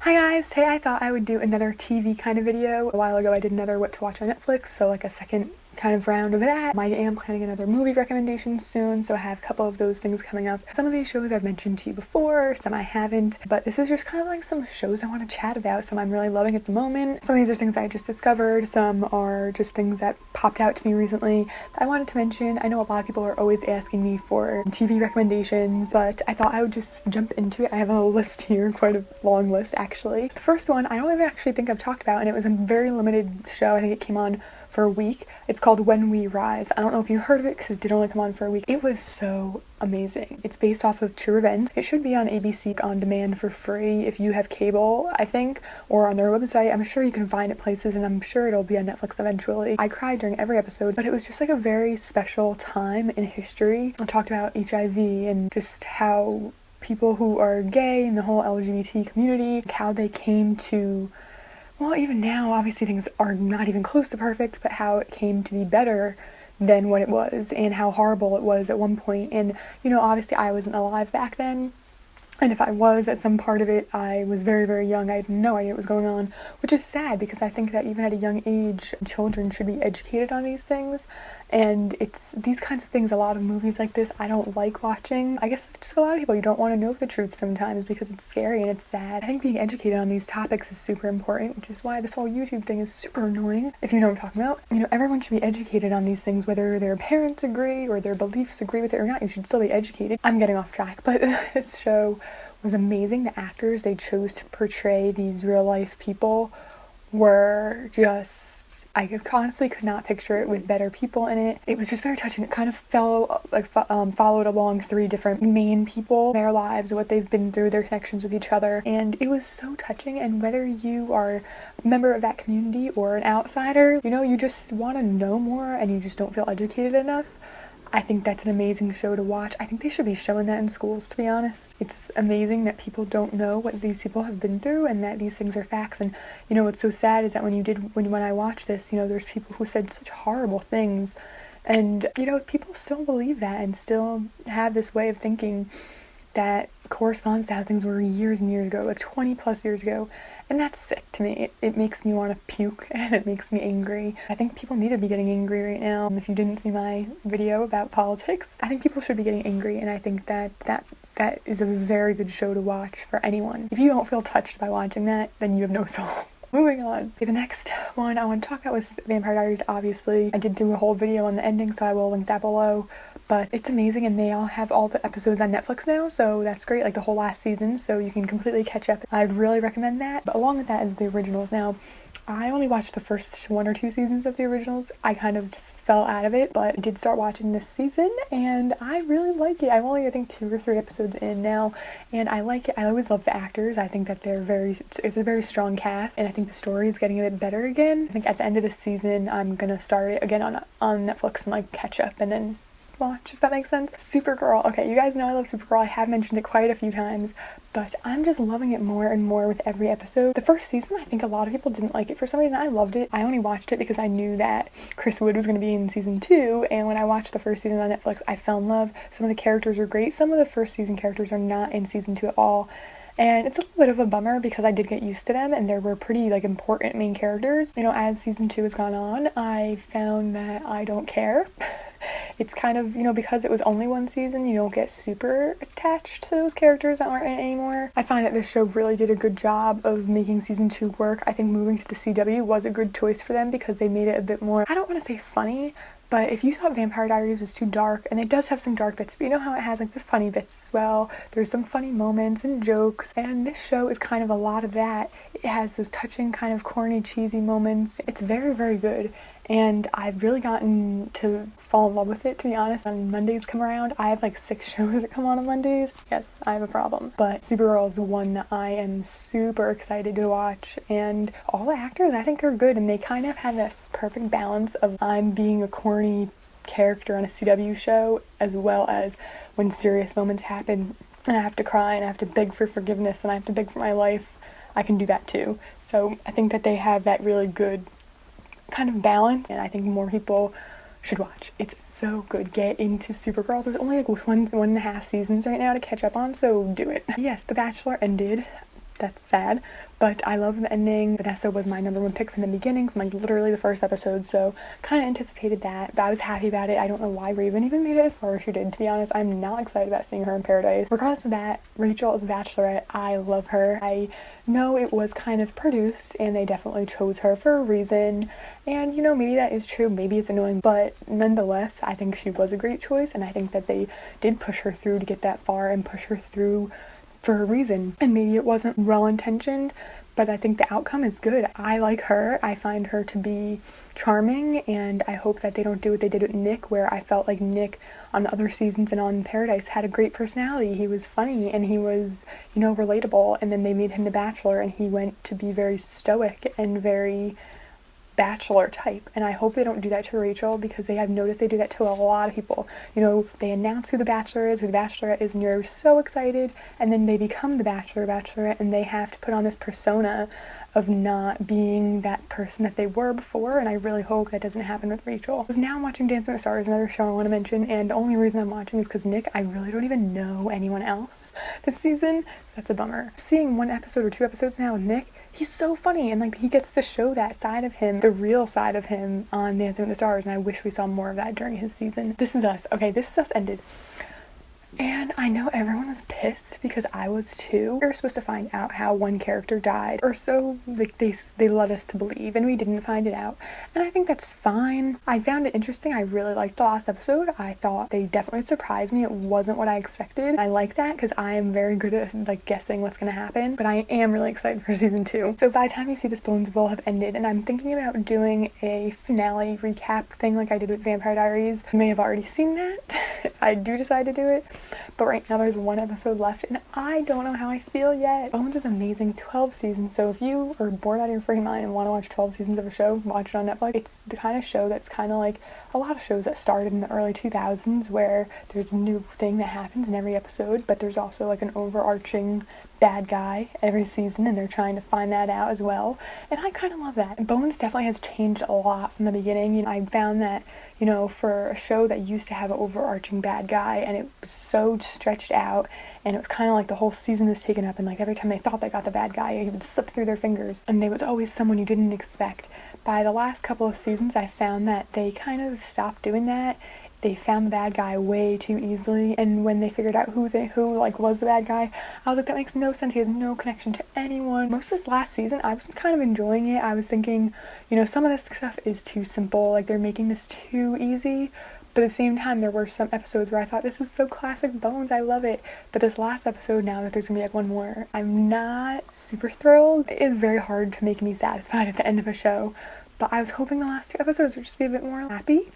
Hi guys, today I thought I would do another TV kind of video. A while ago I did another what to watch on Netflix, so like a second kind of round of that. I am planning another movie recommendation soon, so I have a couple of those things coming up. Some of these shows I've mentioned to you before, some I haven't, but this is just kind of like some shows I want to chat about, some I'm really loving at the moment. Some of these are things I just discovered, some are just things that popped out to me recently that I wanted to mention. I know a lot of people are always asking me for TV recommendations, but I thought I would just jump into it. I have a list here, quite a long list actually. The first one I don't even actually think I've talked about, and it was a very limited show. I think it came on for a week. It's called When We Rise. I don't know if you heard of it because it did only come on for a week. It was so amazing. It's based off of true events. It should be on ABC on demand for free if you have cable, I think, or on their website. I'm sure you can find it places, and I'm sure it'll be on Netflix eventually. I cried during every episode, but it was just like a very special time in history. I talked about HIV and just how people who are gay and the whole LGBT community, how they came to, well, even now, obviously things are not even close to perfect, but how it came to be better than what it was and how horrible it was at one point. And, you know, obviously I wasn't alive back then. And if I was at some part of it, I was very, very young. I had no idea what was going on, which is sad because I think that even at a young age, children should be educated on these things. And it's these kinds of things, a lot of movies like this, I don't like watching. I guess it's just a lot of people, you don't want to know the truth sometimes because it's scary and it's sad. I think being educated on these topics is super important, which is why this whole YouTube thing is super annoying, if you know what I'm talking about. You know, everyone should be educated on these things, whether their parents agree or their beliefs agree with it or not. You should still be educated. I'm getting off track, but this show was amazing. The actors they chose to portray these real life people were just, I honestly could not picture it with better people in it. It was just very touching. It kind of followed along three different main people, their lives, what they've been through, their connections with each other, and it was so touching. And whether you are a member of that community or an outsider, you know, you just want to know more and you just don't feel educated enough, I think that's an amazing show to watch. I think they should be showing that in schools, to be honest. It's amazing that people don't know what these people have been through and that these things are facts. And, you know, what's so sad is that when I watched this, you know, there's people who said such horrible things. And, you know, people still believe that and still have this way of thinking that corresponds to how things were years and years ago, like 20 plus years ago. And that's sick to me. It makes me want to puke and it makes me angry. I think people need to be getting angry right now. If you didn't see my video about politics, I think people should be getting angry, and I think that is a very good show to watch for anyone. If you don't feel touched by watching that, then you have no soul. Moving on. Okay, the next one I want to talk about was Vampire Diaries, obviously. I did do a whole video on the ending, so I will link that below. But it's amazing, and they all have all the episodes on Netflix now, so that's great, like the whole last season, so you can completely catch up. I'd really recommend that. But along with that is the originals. Now, I only watched the first 1 or 2 seasons of the originals. I kind of just fell out of it, but I did start watching this season, and I really like it. I'm only, I think, 2 or 3 episodes in now, and I like it. I always love the actors. I think that it's a very strong cast, and I think the story is getting a bit better again. I think at the end of this season, I'm gonna start it again on Netflix and like catch up and then watch, if that makes sense. Supergirl. Okay, you guys know I love Supergirl. I have mentioned it quite a few times, but I'm just loving it more and more with every episode. The first season, I think a lot of people didn't like it. For some reason, I loved it. I only watched it because I knew that Chris Wood was going to be in season 2, and when I watched the first season on Netflix, I fell in love. Some of the characters are great. Some of the first season characters are not in season 2 at all. And it's a little bit of a bummer because I did get used to them and there were pretty like important main characters. You know, as season 2 has gone on, I found that I don't care. It's kind of, you know, because it was only 1 season, you don't get super attached to those characters that aren't in it anymore. I find that this show really did a good job of making season 2 work. I think moving to the CW was a good choice for them because they made it a bit more, I don't want to say funny, but if you thought Vampire Diaries was too dark, and it does have some dark bits, but you know how it has like the funny bits as well. There's some funny moments and jokes, and this show is kind of a lot of that. It has those touching kind of corny, cheesy moments. It's very, very good. And I've really gotten to fall in love with it, to be honest. When Mondays come around, I have like 6 shows that come on Mondays. Yes, I have a problem. But Supergirl is the one that I am super excited to watch. And all the actors I think are good, and they kind of have this perfect balance of I'm being a corny character on a CW show, as well as when serious moments happen and I have to cry and I have to beg for forgiveness and I have to beg for my life, I can do that too. So I think that they have that really good kind of balance, and I think more people should watch. It's so good. Get into Supergirl. There's only like one and a half seasons right now to catch up on, so do it. Yes, The Bachelor ended. that's sad, but I love the ending. Vanessa was my number one pick from the beginning, from like literally the first episode, so kind of anticipated that, but I was happy about it. I don't know why Raven even made it as far as she did, to be honest. I'm not excited about seeing her in Paradise. Regardless of that, Rachel is a bachelorette. I love her. I know it was kind of produced and they definitely chose her for a reason, and you know, maybe that is true, maybe it's annoying, but nonetheless, I think she was a great choice, and I think that they did push her through to get that far and push her through for a reason. And maybe it wasn't well-intentioned, but I think the outcome is good. I like her. I find her to be charming, and I hope that they don't do what they did with Nick, where I felt like Nick on the other seasons and on Paradise had a great personality. He was funny and he was, you know, relatable, and then they made him the Bachelor and he went to be very stoic and very Bachelor type, and I hope they don't do that to Rachel, because I've noticed they do that to a lot of people. You know, they announce who the Bachelor is, who the Bachelorette is, and you're so excited, and then they become the Bachelor, Bachelorette, and they have to put on this persona of not being that person that they were before, and I really hope that doesn't happen with Rachel. Because now I'm watching Dancing with the Stars, another show I want to mention, and the only reason I'm watching is because Nick, I really don't even know anyone else this season, so that's a bummer. Seeing one episode or two episodes now with Nick, he's so funny, and like he gets to show that side of him, the real side of him on Dancing with the Stars, and I wish we saw more of that during his season. This Is Us. Okay, This Is Us ended. And I know everyone was pissed, because I was too. We were supposed to find out how one character died, or so like they led us to believe, and we didn't find it out. And I think that's fine. I found it interesting. I really liked the last episode. I thought they definitely surprised me. It wasn't what I expected. I like that, because I am very good at like guessing what's gonna happen, but I am really excited for season 2. So by the time you see this, Bones will have ended, and I'm thinking about doing a finale recap thing like I did with Vampire Diaries. You may have already seen that if I do decide to do it. But right now there's one episode left and I don't know how I feel yet. Bones is amazing, 12 seasons, so if you are bored out of your freaking mind and want to watch 12 seasons of a show, watch it on Netflix. It's the kind of show that's kind of like a lot of shows that started in the early 2000s, where there's a new thing that happens in every episode, but there's also like an overarching bad guy every season, and they're trying to find that out as well, and I kind of love that. And Bones definitely has changed a lot from the beginning. You know, I found that, you know, for a show that used to have an overarching bad guy and it was so stretched out, and it was kind of like the whole season was taken up, and like every time they thought they got the bad guy, he would slip through their fingers, and there was always someone you didn't expect. By the last couple of seasons, I found that they kind of stopped doing that. They found the bad guy way too easily, and when they figured out who like was the bad guy, I was like, that makes no sense. He has no connection to anyone. Most of this last season, I was kind of enjoying it. I was thinking, you know, some of this stuff is too simple, like they're making this too easy. But at the same time, there were some episodes where I thought, this is so classic Bones, I love it. But this last episode, now that there's gonna be like one more, I'm not super thrilled. It is very hard to make me satisfied at the end of a show. But I was hoping the last 2 episodes would just be a bit more happy,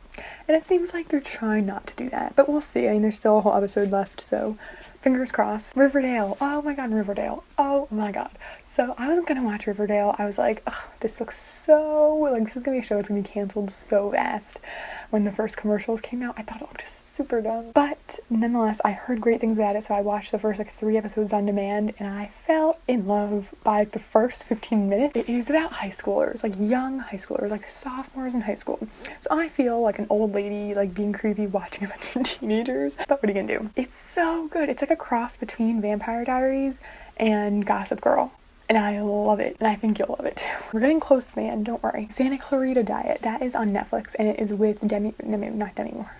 and it seems like they're trying not to do that. But we'll see. I mean, there's still a whole episode left, so fingers crossed. Riverdale. Oh my god, Riverdale. Oh my god. So I wasn't gonna watch Riverdale. I was like, ugh, this looks so, like, this is gonna be a show that's gonna be canceled so fast. When the first commercials came out, I thought it looked super dumb. But nonetheless, I heard great things about it, so I watched the first like 3 episodes on demand, and I fell in love by like the first 15 minutes. It is about high schoolers, like young high schoolers, like sophomores in high school. So I feel like an old lady, like being creepy watching a bunch of teenagers, but what are you gonna do? It's so good. It's like a cross between Vampire Diaries and Gossip Girl. And I love it, and I think you'll love it. We're getting close to the end, don't worry. Santa Clarita Diet, that is on Netflix, and it is with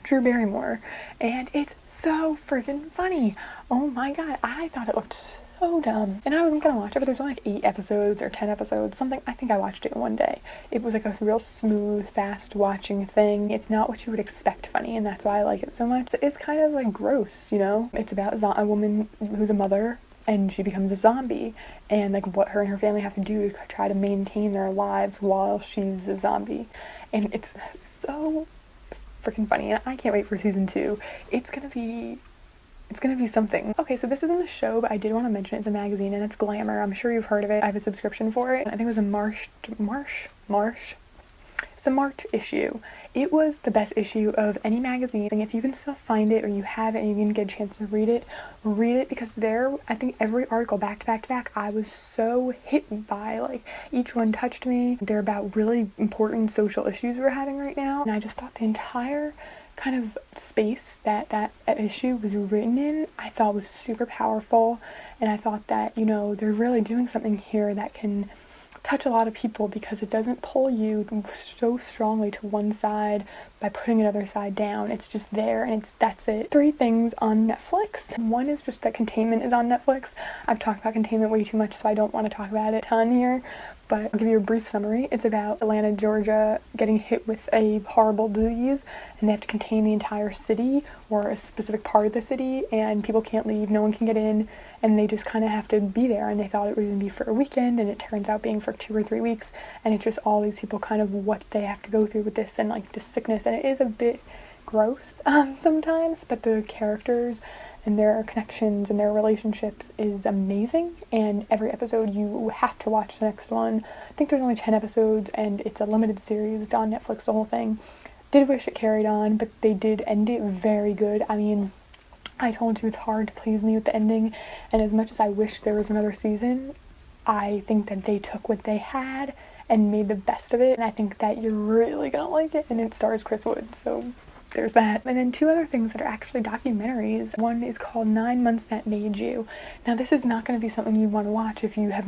Drew Barrymore, and it's so freaking funny. Oh my god, I thought it looked so dumb, and I wasn't gonna watch it, but there's only like 8 episodes or 10 episodes, something. I think I watched it in one day. It was like a real smooth, fast watching thing. It's not what you would expect funny, and that's why I like it so much. It's kind of like gross, you know? It's about a woman who's a mother, and she becomes a zombie, and like what her and her family have to do to try to maintain their lives while she's a zombie. And it's so freaking funny, and I can't wait for season 2. It's gonna be something. Okay, so this isn't a show, but I did want to mention it's a magazine, and it's Glamour. I'm sure you've heard of it. I have a subscription for it. I think it was a March. It's a March issue. It was the best issue of any magazine, and if you can still find it or you have it and you can get a chance to read it, because there, I think every article back to back to back, I was so hit by, like, each one touched me. They're about really important social issues we're having right now, and I just thought the entire kind of space that issue was written in, I thought was super powerful, and I thought that, you know, they're really doing something here that can touch a lot of people because it doesn't pull you so strongly to one side by putting another side down. It's just there, and that's it. 3 things on Netflix. One is just that Containment is on Netflix. I've talked about Containment way too much, so I don't want to talk about it a ton here, but I'll give you a brief summary. It's about Atlanta, Georgia getting hit with a horrible disease, and they have to contain the entire city or a specific part of the city, and people can't leave, no one can get in, and they just kind of have to be there. And they thought it was going to be for a weekend, and it turns out being for 2 or 3 weeks, and it's just all these people kind of what they have to go through with this and like this sickness. And it is a bit gross sometimes, but the characters and their connections and their relationships is amazing, and every episode you have to watch the next one. I think there's only 10 episodes, and it's a limited series. It's on Netflix, the whole thing. Did wish it carried on, but they did end it very good. I mean, I told you it's hard to please me with the ending, and as much as I wish there was another season, I think that they took what they had and made the best of it, and I think that you're really gonna like it. And it stars Chris Wood, so there's that. And then 2 other things that are actually documentaries. One is called 9 Months That Made You. Now this is not going to be something you want to watch if you have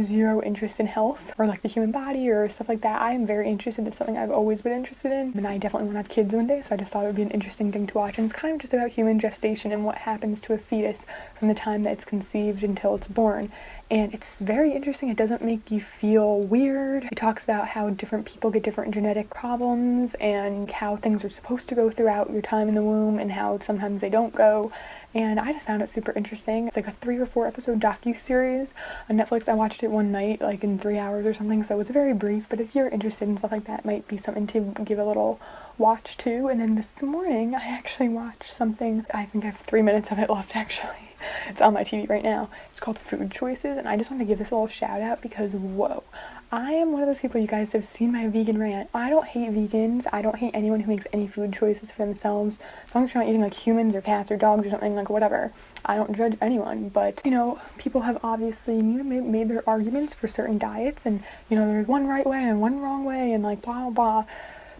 zero interest in health or like the human body or stuff like that. I am very interested. It's something I've always been interested in, and I definitely want to have kids one day, so I just thought it would be an interesting thing to watch. And it's kind of just about human gestation and what happens to a fetus from the time that it's conceived until it's born. And it's very interesting. It doesn't make you feel weird. It talks about how different people get different genetic problems and how things are supposed to go throughout your time in the womb and how sometimes they don't go. And I just found it super interesting. It's like a 3 or 4 episode docu-series on Netflix. I watched it one night, like in 3 hours or something, so it's very brief, but if you're interested in stuff like that, it might be something to give a little watch to. And then this morning, I actually watched something. I think I have 3 minutes of it left, actually. It's on my TV right now. It's called Food Choices, and I just want to give this a little shout out because, whoa, I am one of those people, you guys have seen my vegan rant. I don't hate vegans. I don't hate anyone who makes any food choices for themselves. As long as you're not eating like humans or cats or dogs or something, like whatever. I don't judge anyone, but, you know, people have obviously, you know, made their arguments for certain diets, and, you know, there's one right way and one wrong way and like blah, blah, blah.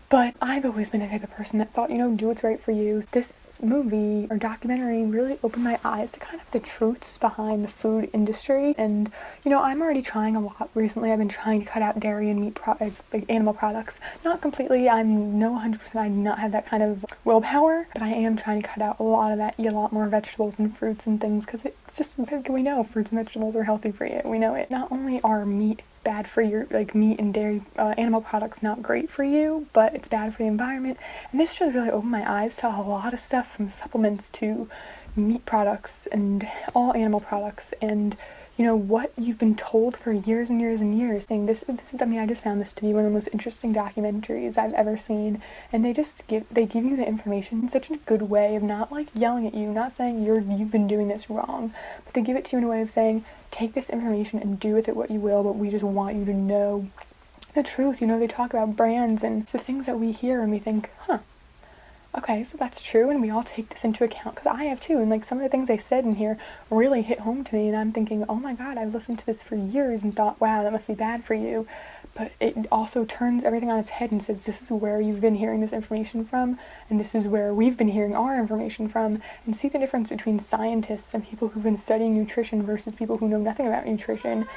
But I've always been the type of person that thought, you know, do what's right for you. This movie or documentary really opened my eyes to kind of the truths behind the food industry. And, you know, I'm already trying a lot recently. I've been trying to cut out dairy and meat like animal products. Not completely. I'm no 100%. I do not have that kind of willpower, but I am trying to cut out a lot of that, eat a lot more vegetables and fruits and things, because it's just, we know fruits and vegetables are healthy for you. We know it. Not only are meat bad for your, like, meat and dairy animal products not great for you, but it's bad for the environment. And this just really opened my eyes to a lot of stuff, from supplements to meat products and all animal products, and, you know, what you've been told for years and years and years. And this is, I mean, I just found this to be one of the most interesting documentaries I've ever seen. And they give you the information in such a good way of not like yelling at you, not saying you've been doing this wrong, but they give it to you in a way of saying, take this information and do with it what you will, but we just want you to know the truth. You know, they talk about brands, and it's the things that we hear and we think, huh, okay, so that's true, and we all take this into account, because I have too, and like some of the things they said in here really hit home to me, and I'm thinking, oh my god, I've listened to this for years and thought, wow, that must be bad for you. But it also turns everything on its head and says, this is where you've been hearing this information from, and this is where we've been hearing our information from, and see the difference between scientists and people who've been studying nutrition versus people who know nothing about nutrition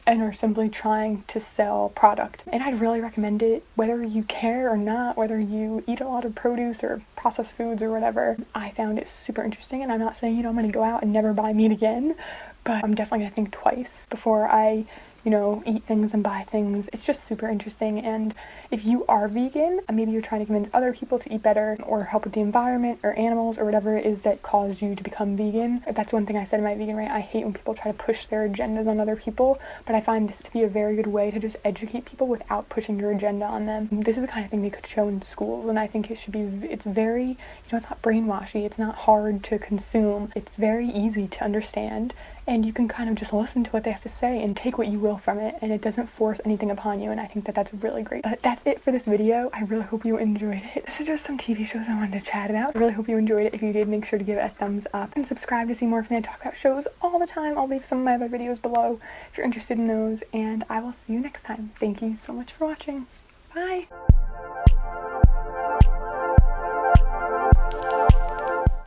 and are simply trying to sell product. And I'd really recommend it, whether you care or not, whether you eat a lot of produce or processed foods or whatever. I found it super interesting, and I'm not saying, you know, I'm gonna go out and never buy meat again, but I'm definitely gonna think twice before I, you know, eat things and buy things. It's just super interesting. And if you are vegan, maybe you're trying to convince other people to eat better or help with the environment or animals or whatever it is that caused you to become vegan. That's one thing I said in my vegan rant. I hate when people try to push their agendas on other people, but I find this to be a very good way to just educate people without pushing your agenda on them. This is the kind of thing they could show in schools, and I think it should be, it's very, you know, it's not brainwashy, it's not hard to consume, it's very easy to understand, and you can kind of just listen to what they have to say and take what you will from it, and it doesn't force anything upon you, and I think that that's really great. But that's it for this video. I really hope you enjoyed it. This is just some TV shows I wanted to chat about. I really hope you enjoyed it. If you did, make sure to give it a thumbs up and subscribe to see more of me. I talk about shows all the time. I'll leave some of my other videos below if you're interested in those, and I will see you next time. Thank you so much for watching. Bye!